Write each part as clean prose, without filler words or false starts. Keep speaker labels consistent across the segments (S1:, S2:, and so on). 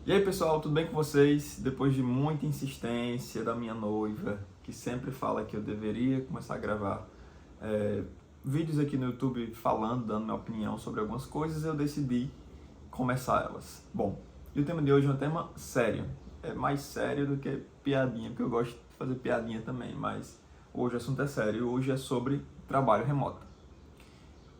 S1: E aí pessoal, tudo bem com vocês? Depois de muita insistência da minha noiva, que sempre fala que eu deveria começar a gravar vídeos aqui no YouTube falando, dando minha opinião sobre algumas coisas, eu decidi começar elas. Bom, e o tema de hoje é um tema sério. É mais sério do que piadinha, porque eu gosto de fazer piadinha também, mas hoje o assunto é sério. Hoje é sobre trabalho remoto.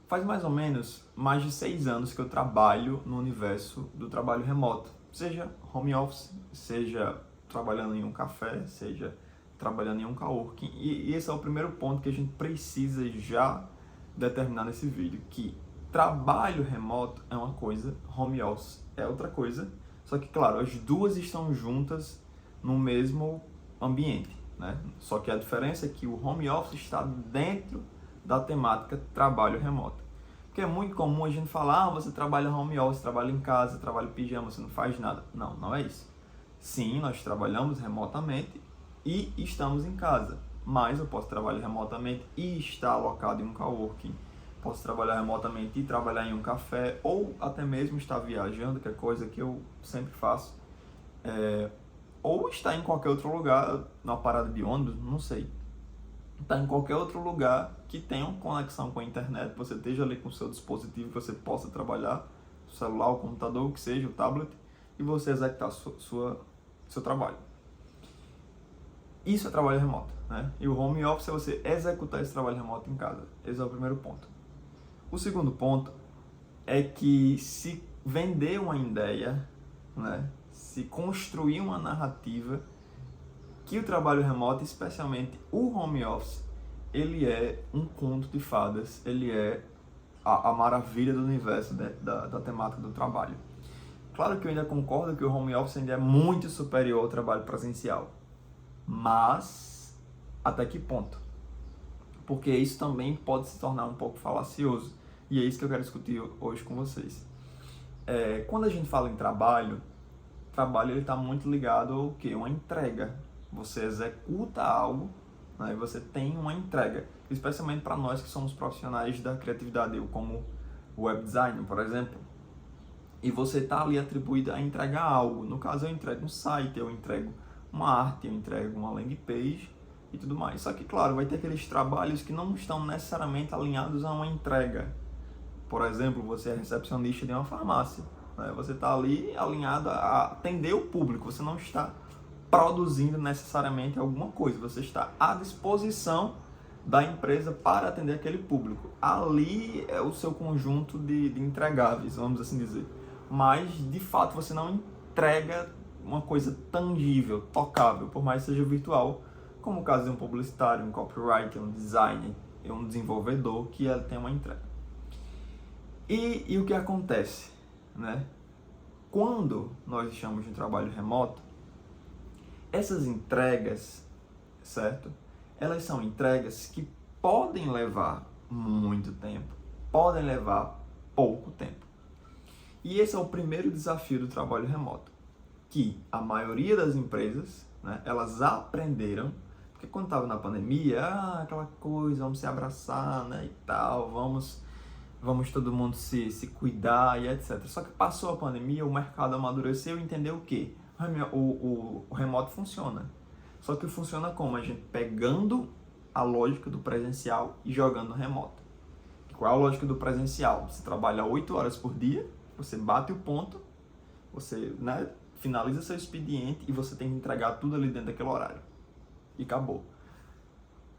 S1: Faz mais ou menos mais de 6 anos que eu trabalho no universo do trabalho remoto. Seja home office, seja trabalhando em um café, seja trabalhando em um coworking. E esse é o primeiro ponto que a gente precisa já determinar nesse vídeo, que trabalho remoto é uma coisa, home office é outra coisa, só que, claro, as duas estão juntas no mesmo ambiente, né? Só que a diferença é que o home office está dentro da temática trabalho remoto. Porque é muito comum a gente falar, você trabalha home office, trabalha em casa, trabalha em pijama, você não faz nada. Não, não é isso. Sim, nós trabalhamos remotamente e estamos em casa. Mas eu posso trabalhar remotamente e estar alocado em um coworking. Posso trabalhar remotamente e trabalhar em um café, ou até mesmo estar viajando, que é coisa que eu sempre faço. Ou estar em qualquer outro lugar, numa parada de ônibus, não sei. Estar em qualquer outro lugar que tenha uma conexão com a internet, você esteja ali com o seu dispositivo, que você possa trabalhar, o celular, o computador, o que seja, o tablet, e você executar seu trabalho. Isso é trabalho remoto, né? E o home office é você executar esse trabalho remoto em casa. Esse é o primeiro ponto. O segundo ponto é que se vender uma ideia, né? Se construir uma narrativa que o trabalho remoto, especialmente o home office, ele é um conto de fadas, ele é a maravilha do universo da temática do trabalho. Claro que eu ainda concordo que o home office ainda é muito superior ao trabalho presencial, mas até que ponto? Porque isso também pode se tornar um pouco falacioso, e é isso que eu quero discutir hoje com vocês. Quando a gente fala em trabalho ele está muito ligado ao quê? Uma entrega. Você executa algo, né, e você tem uma entrega, especialmente para nós que somos profissionais da criatividade, eu como web designer, por exemplo, e você está ali atribuído a entregar algo. No caso, eu entrego um site, eu entrego uma arte, eu entrego uma landing page e tudo mais. Só que, claro, vai ter aqueles trabalhos que não estão necessariamente alinhados a uma entrega. Por exemplo, você é recepcionista de uma farmácia, né? Você está ali alinhado a atender o público, você não está produzindo necessariamente alguma coisa, você está à disposição da empresa para atender aquele público. Ali é o seu conjunto de entregáveis, vamos assim dizer. Mas, de fato, você não entrega uma coisa tangível, tocável, por mais que seja virtual, como o caso de um publicitário, um copywriter, um designer, um desenvolvedor, que tem uma entrega. E o que acontece, né? Quando nós estamos em trabalho remoto, essas entregas, certo? Elas são entregas que podem levar muito tempo, podem levar pouco tempo. E esse é o primeiro desafio do trabalho remoto, que a maioria das empresas, né, elas aprenderam, porque quando estava na pandemia, aquela coisa, vamos se abraçar, né, e tal, vamos todo mundo se cuidar e etc. Só que passou a pandemia, o mercado amadureceu e entendeu o quê? O remoto funciona. Só que funciona como? A gente pegando a lógica do presencial e jogando no remoto. Qual é a lógica do presencial? Você trabalha 8 horas por dia, você bate o ponto, você, né, finaliza seu expediente e você tem que entregar tudo ali dentro daquele horário. E acabou.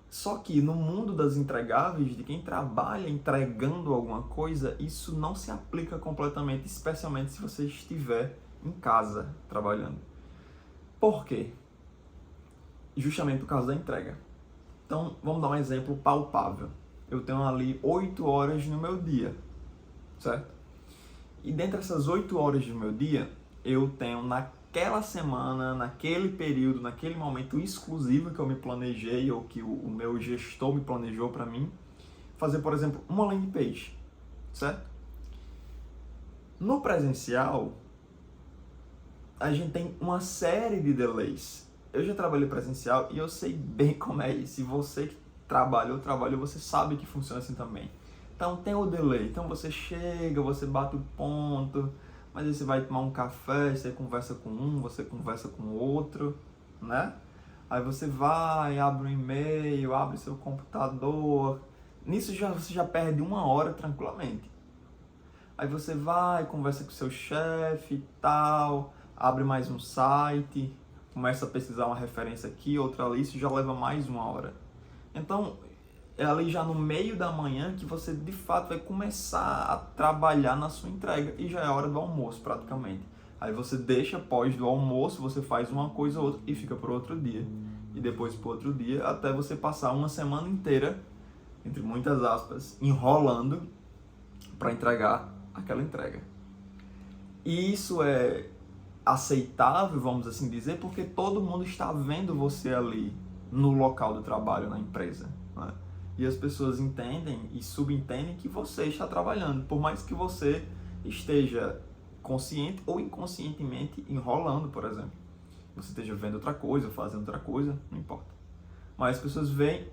S1: Só que no mundo das entregáveis, de quem trabalha entregando alguma coisa, isso não se aplica completamente, especialmente se você estiver em casa trabalhando. Por quê? Justamente por causa da entrega. Então, vamos dar um exemplo palpável. Eu tenho ali 8 horas no meu dia, certo? E dentre essas 8 horas do meu dia, eu tenho naquela semana, naquele período, naquele momento exclusivo que eu me planejei, ou que o meu gestor me planejou para mim, fazer, por exemplo, uma landing page, certo? No presencial, a gente tem uma série de delays. Eu já trabalhei presencial e eu sei bem como é isso. E você que trabalhou, você sabe que funciona assim também. Então tem o delay. Então você chega, você bate o ponto, mas aí você vai tomar um café, você conversa com um, você conversa com outro, né? Aí você vai, abre um e-mail, abre seu computador. Nisso você já perde 1 hora tranquilamente. Aí você vai, conversa com seu chefe e tal, abre mais um site, começa a pesquisar uma referência aqui, outra ali, isso já leva mais 1 hora. Então, é ali já no meio da manhã que você de fato vai começar a trabalhar na sua entrega e já é hora do almoço praticamente. Aí você deixa após do almoço, você faz uma coisa ou outra e fica para outro dia. E depois para outro dia, até você passar uma semana inteira, entre muitas aspas, enrolando para entregar aquela entrega. E isso é aceitável, vamos assim dizer, porque todo mundo está vendo você ali no local do trabalho, na empresa, né? E as pessoas entendem e subentendem que você está trabalhando, por mais que você esteja consciente ou inconscientemente enrolando, por exemplo. Você esteja vendo outra coisa, fazendo outra coisa, não importa. Mas as pessoas veem,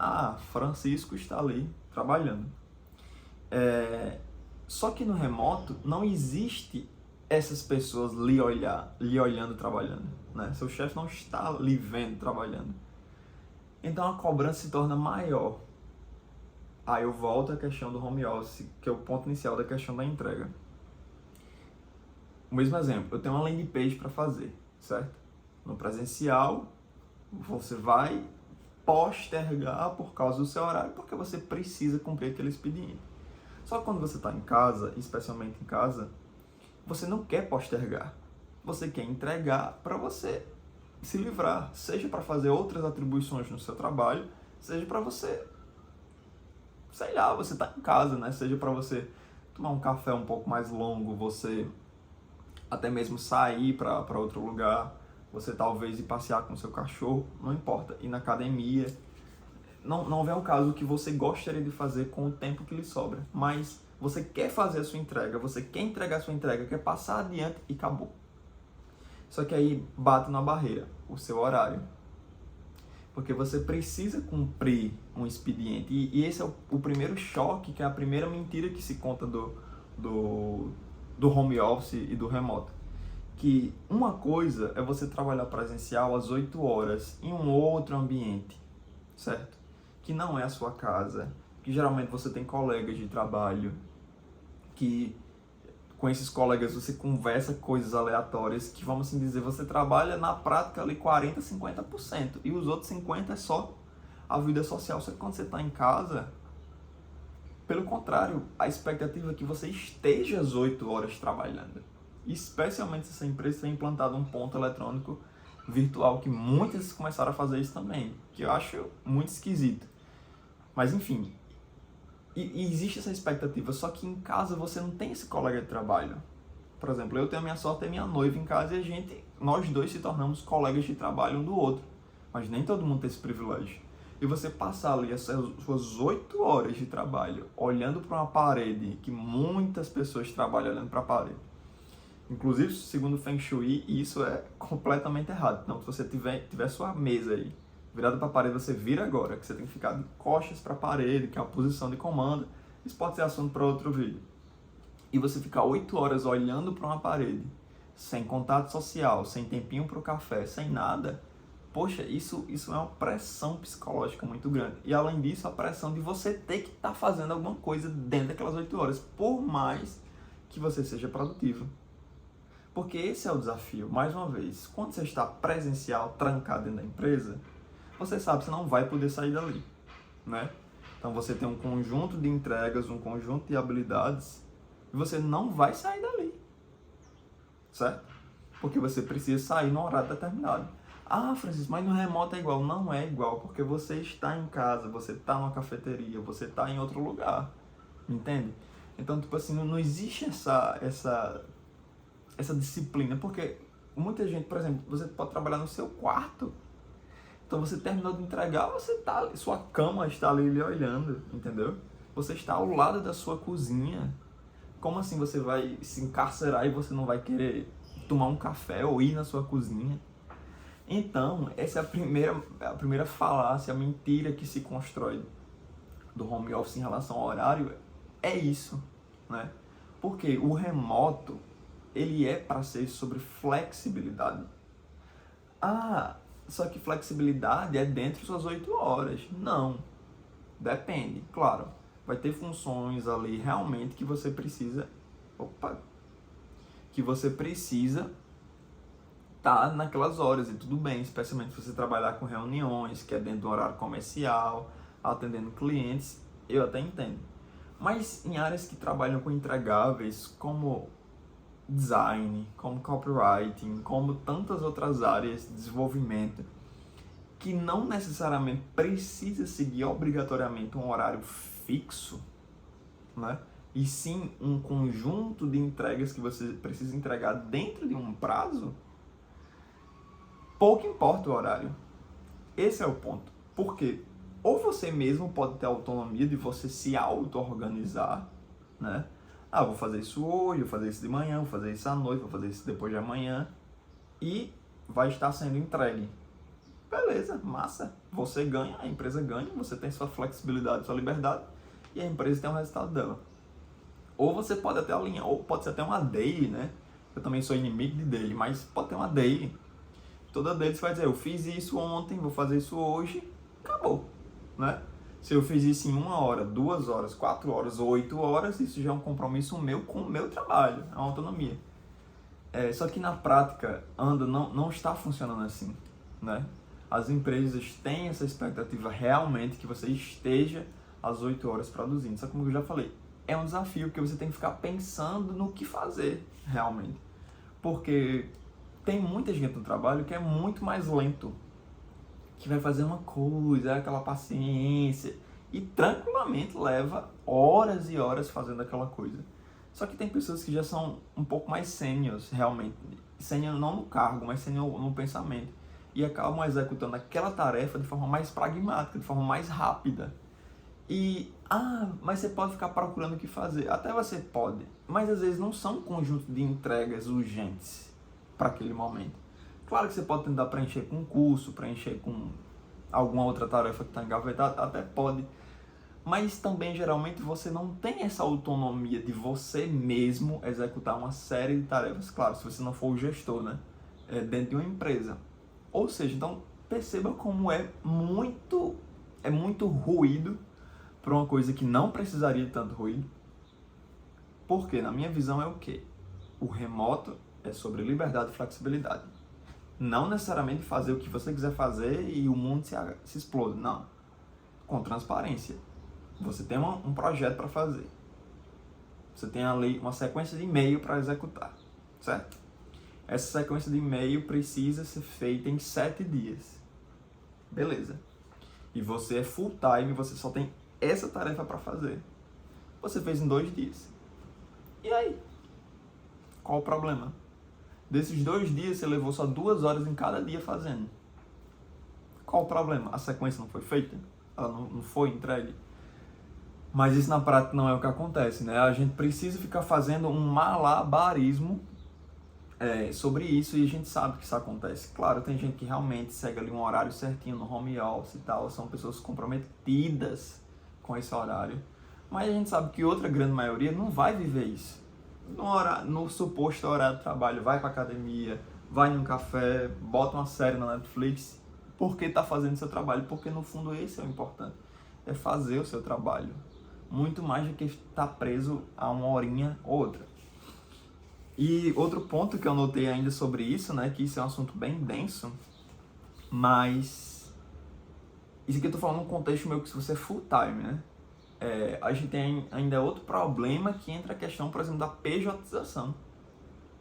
S1: Francisco está ali trabalhando. Só que no remoto não existe essas pessoas lhe olhando trabalhando, né? Seu chefe não está lhe vendo trabalhando. Então a cobrança se torna maior. Aí eu volto à questão do home office, que é o ponto inicial da questão da entrega. O mesmo exemplo, eu tenho uma landing page para fazer, certo? No presencial, você vai postergar por causa do seu horário, porque você precisa cumprir aquele expediente. Só que quando você está em casa, especialmente em casa, você não quer postergar. Você quer entregar para você se livrar, seja para fazer outras atribuições no seu trabalho, seja para você, sei lá, você está em casa, né? Seja para você tomar um café um pouco mais longo, você até mesmo sair para outro lugar, você talvez ir passear com o seu cachorro, não importa, ir na academia. Não é o caso que você gostaria de fazer com o tempo que lhe sobra, mas você quer fazer a sua entrega, você quer entregar a sua entrega, quer passar adiante e acabou. Só que aí bate na barreira, o seu horário. Porque você precisa cumprir um expediente. E esse é o primeiro choque, que é a primeira mentira que se conta do home office e do remoto. Que uma coisa é você trabalhar presencial às 8 horas em um outro ambiente, certo? Que não é a sua casa, que geralmente você tem colegas de trabalho, que com esses colegas você conversa coisas aleatórias, que vamos assim dizer, você trabalha na prática ali 40%, 50%, e os outros 50% é só a vida social. Só que quando você está em casa, pelo contrário, a expectativa é que você esteja às 8 horas trabalhando. Especialmente se essa empresa tem implantado um ponto eletrônico virtual, que muitas começaram a fazer isso também, que eu acho muito esquisito. Mas enfim, e existe essa expectativa, só que em casa você não tem esse colega de trabalho. Por exemplo, eu tenho a minha sorte, a minha noiva em casa, e nós dois se tornamos colegas de trabalho um do outro. Mas nem todo mundo tem esse privilégio. E você passar ali as suas 8 horas de trabalho olhando para uma parede, que muitas pessoas trabalham olhando para a parede. Inclusive, segundo o Feng Shui, isso é completamente errado. Então, se você tiver sua mesa aí virada para a parede, você vira agora, que você tem que ficar de costas para a parede, que é a posição de comando. Isso pode ser assunto para outro vídeo. E você ficar 8 horas olhando para uma parede, sem contato social, sem tempinho para o café, sem nada, poxa, isso é uma pressão psicológica muito grande. E além disso, a pressão de você ter que estar fazendo alguma coisa dentro daquelas 8 horas, por mais que você seja produtivo. Porque esse é o desafio. Mais uma vez, quando você está presencial, trancado dentro da empresa, você sabe que você não vai poder sair dali, né? Então você tem um conjunto de entregas, um conjunto de habilidades, e você não vai sair dali, certo? Porque você precisa sair no horário determinado. Francisco, mas no remoto é igual. Não é igual, porque você está em casa, você está numa cafeteria, você está em outro lugar, entende? Então, tipo assim, não existe essa disciplina, porque muita gente, por exemplo, você pode trabalhar no seu quarto, então você terminou de entregar, sua cama está ali lhe olhando, entendeu? Você está ao lado da sua cozinha. Como assim você vai se encarcerar e você não vai querer tomar um café ou ir na sua cozinha? Então, essa é a primeira falácia, a mentira que se constrói do home office em relação ao horário, é isso, né? Porque o remoto, ele é para ser sobre flexibilidade. Ah, só que flexibilidade é dentro das suas 8 horas. Não. Depende, claro. Vai ter funções ali realmente que você precisa... que você precisa estar naquelas horas, e tudo bem, especialmente se você trabalhar com reuniões, que é dentro do horário comercial, atendendo clientes, eu até entendo. Mas em áreas que trabalham com entregáveis, como design, como copywriting, como tantas outras áreas de desenvolvimento, que não necessariamente precisa seguir obrigatoriamente um horário fixo, né? E sim um conjunto de entregas que você precisa entregar dentro de um prazo, pouco importa o horário. Esse é o ponto. Por quê? Ou você mesmo pode ter a autonomia de você se auto-organizar, né? Ah, vou fazer isso hoje, vou fazer isso de manhã, vou fazer isso à noite, vou fazer isso depois de amanhã. E vai estar sendo entregue. Beleza, massa. Você ganha, a empresa ganha, você tem sua flexibilidade, sua liberdade, e a empresa tem o resultado dela. Ou você pode até alinhar, ou pode ser até uma daily, né? Eu também sou inimigo de daily, mas pode ter uma daily. Toda daily você vai dizer, eu fiz isso ontem, vou fazer isso hoje, acabou, né? Se eu fiz isso em 1 hora, 2 horas, 4 horas, 8 horas, isso já é um compromisso meu com o meu trabalho, é uma autonomia. Só que na prática, não está funcionando assim, né? As empresas têm essa expectativa realmente que você esteja às 8 horas produzindo. Só que, como eu já falei, é um desafio, porque você tem que ficar pensando no que fazer realmente. Porque tem muita gente no trabalho que é muito mais lento, que vai fazer uma coisa, é aquela paciência, e tranquilamente leva horas e horas fazendo aquela coisa. Só que tem pessoas que já são um pouco mais sêniores, realmente. Sênior não no cargo, mas sênior no pensamento. E acabam executando aquela tarefa de forma mais pragmática, de forma mais rápida. E, mas você pode ficar procurando o que fazer. Até você pode, mas às vezes não são um conjunto de entregas urgentes para aquele momento. Claro que você pode tentar preencher com um curso, preencher com alguma outra tarefa que está engavetada, até pode. Mas também, geralmente, você não tem essa autonomia de você mesmo executar uma série de tarefas. Claro, se você não for o gestor, né? Dentro de uma empresa. Ou seja, então, perceba como é muito ruído para uma coisa que não precisaria de tanto ruído. Porque, na minha visão, é o quê? O remoto é sobre liberdade e flexibilidade. Não necessariamente fazer o que você quiser fazer e o mundo se explode. Não. Com transparência. Você tem um projeto para fazer. Você tem ali uma sequência de e-mail para executar. Certo? Essa sequência de e-mail precisa ser feita em 7 dias. Beleza. E você é full time, você só tem essa tarefa para fazer. Você fez em 2 dias. E aí? Qual o problema? Desses 2 dias, você levou só 2 horas em cada dia fazendo. Qual o problema? A sequência não foi feita? Ela não foi entregue? Mas isso na prática não é o que acontece, né? A gente precisa ficar fazendo um malabarismo sobre isso, e a gente sabe que isso acontece. Claro, tem gente que realmente segue ali um horário certinho no home office e tal, são pessoas comprometidas com esse horário. Mas a gente sabe que outra grande maioria não vai viver isso. No suposto horário de trabalho, vai pra academia, vai num café, bota uma série na Netflix, porque tá fazendo seu trabalho, porque no fundo esse é o importante, é fazer o seu trabalho, muito mais do que estar preso a uma horinha ou outra. E outro ponto que eu notei ainda sobre isso, né, que isso é um assunto bem denso, mas isso aqui eu tô falando num contexto meio que se você é full time, né? A gente tem ainda outro problema, que entra a questão, por exemplo, da pejotização,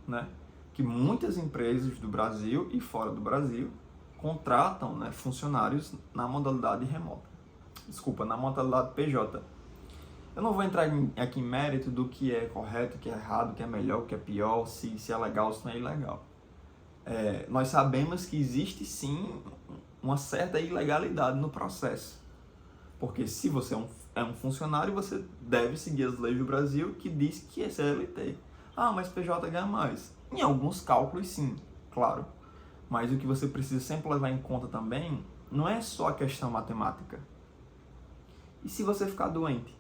S1: né? Que muitas empresas do Brasil e fora do Brasil contratam, né, funcionários na modalidade remota. Desculpa, na modalidade PJ. Eu não vou entrar aqui em mérito do que é correto, o que é errado, o que é melhor, o que é pior, se é legal ou se não é ilegal. Nós sabemos que existe sim uma certa ilegalidade no processo. Porque se você é um funcionário, você deve seguir as leis do Brasil, que diz que é CLT. Mas PJ ganha mais. Em alguns cálculos sim, claro. Mas o que você precisa sempre levar em conta também não é só a questão matemática. E se você ficar doente?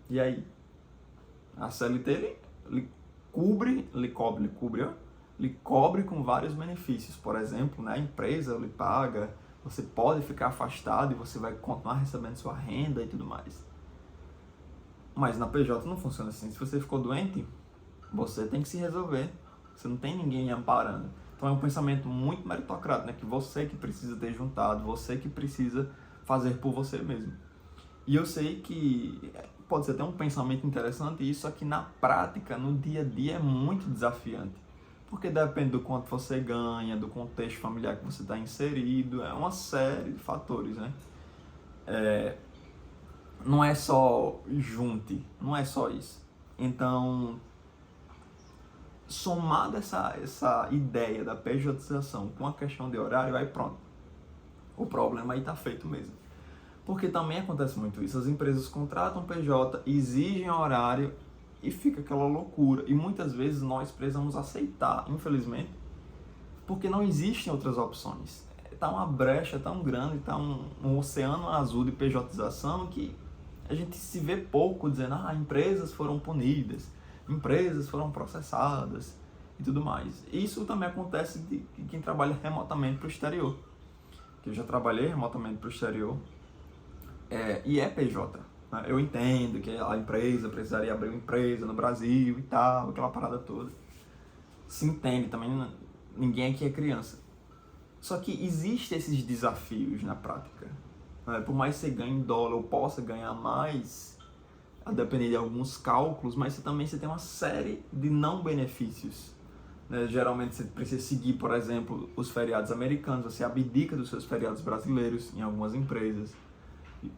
S1: E aí? A CLT lhe cobre com vários benefícios. Por exemplo, né, a empresa lhe paga, você pode ficar afastado e você vai continuar recebendo sua renda e tudo mais. Mas na PJ não funciona assim. Se você ficou doente, você tem que se resolver. Você não tem ninguém amparando. Então é um pensamento muito meritocrático, né? Que você que precisa ter juntado, você que precisa fazer por você mesmo. E eu sei que pode ser até um pensamento interessante isso, só que na prática, no dia a dia, é muito desafiante. Porque depende do quanto você ganha, do contexto familiar que você está inserido, é uma série de fatores, né? Não é só junte, não é só isso. Então, somado essa ideia da pejotização com a questão de horário, aí pronto. O problema aí tá feito mesmo. Porque também acontece muito isso. As empresas contratam PJ, exigem horário e fica aquela loucura. E muitas vezes nós precisamos aceitar, infelizmente, porque não existem outras opções. Tá uma brecha tão grande, tá um oceano azul de pejotização que a gente se vê pouco dizendo, empresas foram punidas, empresas foram processadas e tudo mais. Isso também acontece de quem trabalha remotamente para o exterior. Eu já trabalhei remotamente para o exterior e é PJ. Né? Eu entendo que a empresa precisaria abrir uma empresa no Brasil e tal, aquela parada toda. Se entende também, ninguém aqui é criança. Só que existem esses desafios na prática. Por mais que você ganhe em dólar ou possa ganhar mais, a depender de alguns cálculos, mas você tem uma série de não benefícios. Geralmente você precisa seguir, por exemplo, os feriados americanos, você abdica dos seus feriados brasileiros em algumas empresas.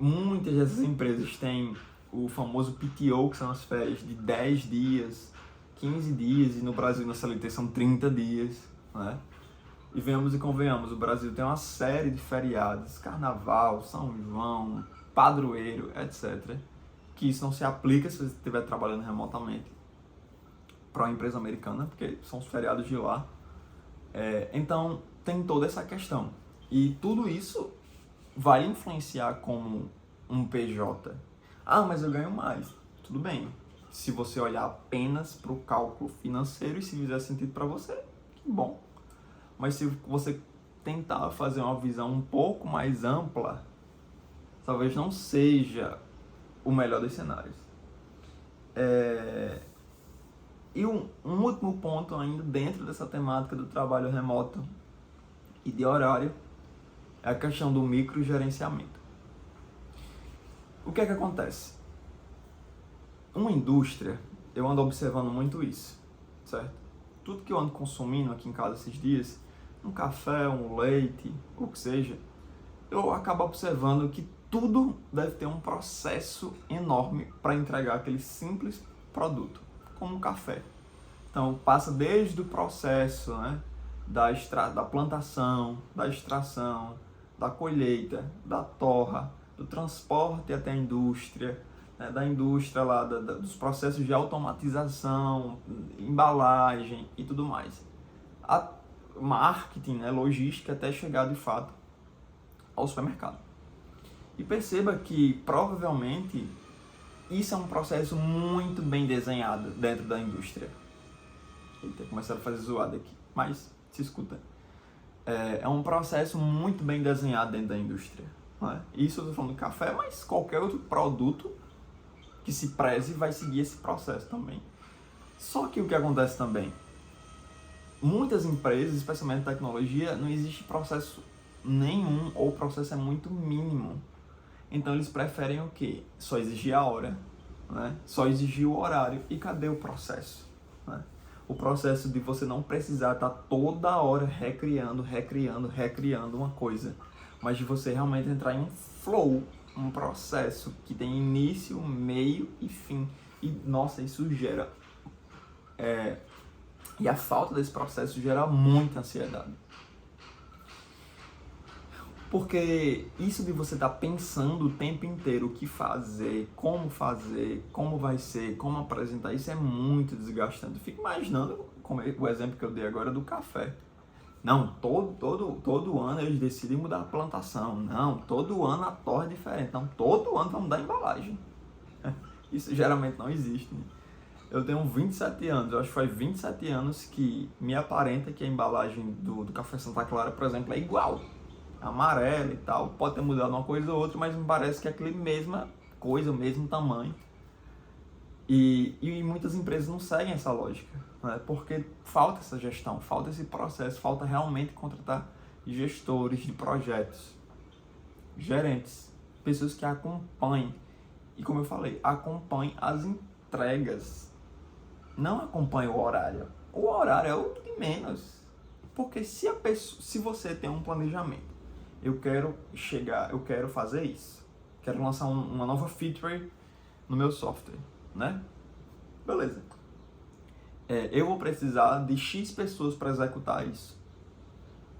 S1: Muitas dessas empresas têm o famoso PTO, que são as férias de 10 dias, 15 dias, e no Brasil na CLT são 30 dias. Né? E venhamos e convenhamos, o Brasil tem uma série de feriados, Carnaval, São João, Padroeiro, etc., que isso não se aplica se você estiver trabalhando remotamente para uma empresa americana, porque são os feriados de lá. Então, tem toda essa questão. E tudo isso vai influenciar como um PJ. Mas eu ganho mais. Tudo bem. Se você olhar apenas para o cálculo financeiro e se fizer sentido para você, que bom. Mas se você tentar fazer uma visão um pouco mais ampla, talvez não seja o melhor dos cenários. E um último ponto ainda dentro dessa temática do trabalho remoto e de horário é a questão do microgerenciamento. O que é que acontece? Uma indústria, eu ando observando muito isso, certo? Tudo que eu ando consumindo aqui em casa esses dias, um café, um leite, o que seja, eu acabo observando que tudo deve ter um processo enorme para entregar aquele simples produto, como um café. Então, passa desde o processo, né, da plantação, da extração, da colheita, da torra, do transporte até a indústria, né, da indústria lá, dos processos de automatização, embalagem e tudo mais. A marketing, né, logística, até chegar de fato ao supermercado. E perceba que provavelmente isso é um processo muito bem desenhado dentro da indústria. Eita, começaram a fazer zoada aqui, mas se escuta. É um processo muito bem desenhado dentro da indústria. Não é? Isso eu estou falando do café, mas qualquer outro produto que se preze vai seguir esse processo também. Só que o que acontece também? Muitas empresas, especialmente tecnologia, não existe processo nenhum ou o processo é muito mínimo. Então eles preferem o quê? Só exigir a hora, né? Só exigir o horário. E cadê o processo? Né? O processo de você não precisar estar toda hora recriando uma coisa, mas de você realmente entrar em um flow, um processo que tem início, meio e fim. E, nossa, isso gera... E a falta desse processo gera muita ansiedade. Porque isso de você estar pensando o tempo inteiro o que fazer, como vai ser, como apresentar, isso é muito desgastante. Eu fico imaginando, como o exemplo que eu dei agora do café. Não, todo ano eles decidem mudar a plantação. Não, todo ano a torre é diferente. Não, todo ano vai mudar a embalagem. Isso geralmente não existe. Né? Eu tenho 27 anos, eu acho que faz 27 anos que me aparenta que a embalagem do Café Santa Clara, por exemplo, é igual. Amarela e tal, pode ter mudado uma coisa ou outra, mas me parece que é aquela mesma coisa, o mesmo tamanho. E muitas empresas não seguem essa lógica, né? Porque falta essa gestão, falta esse processo, falta realmente contratar gestores de projetos, gerentes, pessoas que acompanhem. E como eu falei, acompanhem as entregas, não acompanhem o horário. O horário é o de menos, porque se você tem um planejamento, eu quero fazer isso, quero lançar uma nova feature no meu software, né? Beleza. Eu vou precisar de X pessoas para executar isso.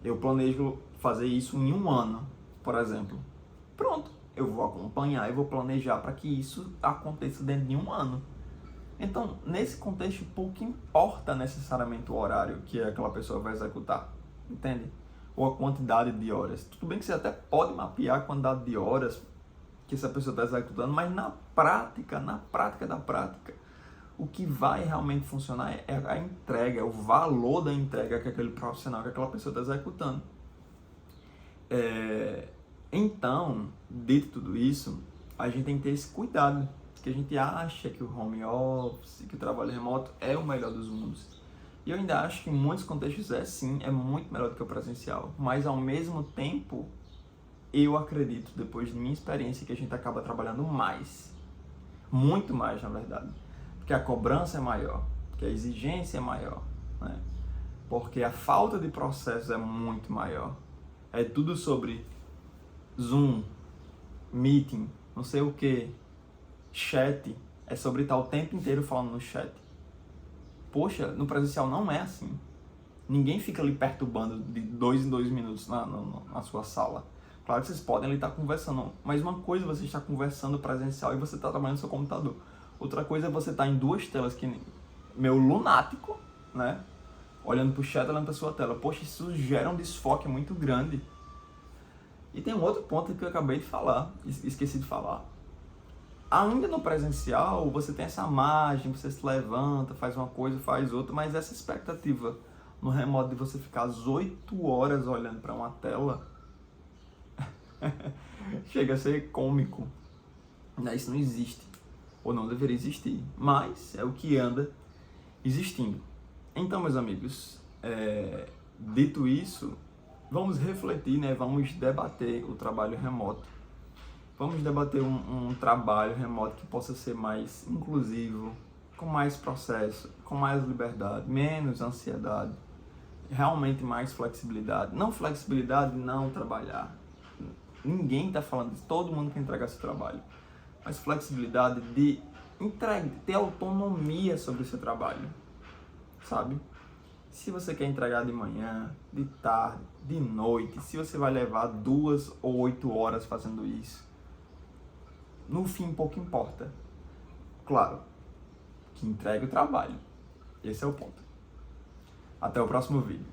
S1: Eu planejo fazer isso em 1 ano, por exemplo. Pronto, eu vou acompanhar e vou planejar para que isso aconteça dentro de 1 ano. Então, nesse contexto, pouco importa necessariamente o horário que aquela pessoa vai executar, entende? Ou a quantidade de horas. Tudo bem que você até pode mapear a quantidade de horas que essa pessoa está executando, mas na prática da prática, o que vai realmente funcionar é a entrega, é o valor da entrega que aquele profissional, que aquela pessoa está executando. Então, dito tudo isso, a gente tem que ter esse cuidado, que a gente acha que o home office, que o trabalho remoto é o melhor dos mundos. E eu ainda acho que em muitos contextos é muito melhor do que o presencial, mas ao mesmo tempo, eu acredito, depois de minha experiência, que a gente acaba trabalhando mais, muito mais na verdade, porque a cobrança é maior, porque a exigência é maior, né? Porque a falta de processo é muito maior. É tudo sobre Zoom, meeting, não sei o que, chat, é sobre estar o tempo inteiro falando no chat. Poxa, no presencial não é assim. Ninguém fica ali perturbando de 2 em 2 minutos na sua sala. Claro que vocês podem ali estar conversando, mas uma coisa é você estar conversando presencial e você está trabalhando no seu computador. Outra coisa é você estar em 2 telas, que meu lunático, né? Olhando para o chat, olhando para a sua tela. Poxa, isso gera um desfoque muito grande. E tem um outro ponto que eu acabei de falar, esqueci de falar. Ainda no presencial, você tem essa margem, você se levanta, faz uma coisa, faz outra, mas essa expectativa no remoto de você ficar às 8 horas olhando para uma tela, chega a ser cômico. Isso não existe, ou não deveria existir, mas é o que anda existindo. Então, meus amigos, dito isso, vamos refletir, né? Vamos debater o trabalho remoto. Vamos debater um trabalho remoto que possa ser mais inclusivo, com mais processo, com mais liberdade, menos ansiedade, realmente mais flexibilidade. Não flexibilidade de não trabalhar. Ninguém está falando disso, todo mundo quer entregar seu trabalho. Mas flexibilidade de ter autonomia sobre o seu trabalho, sabe? Se você quer entregar de manhã, de tarde, de noite, se você vai levar 2 ou 8 horas fazendo isso, no fim pouco importa. Claro, que entregue o trabalho. Esse é o ponto. Até o próximo vídeo.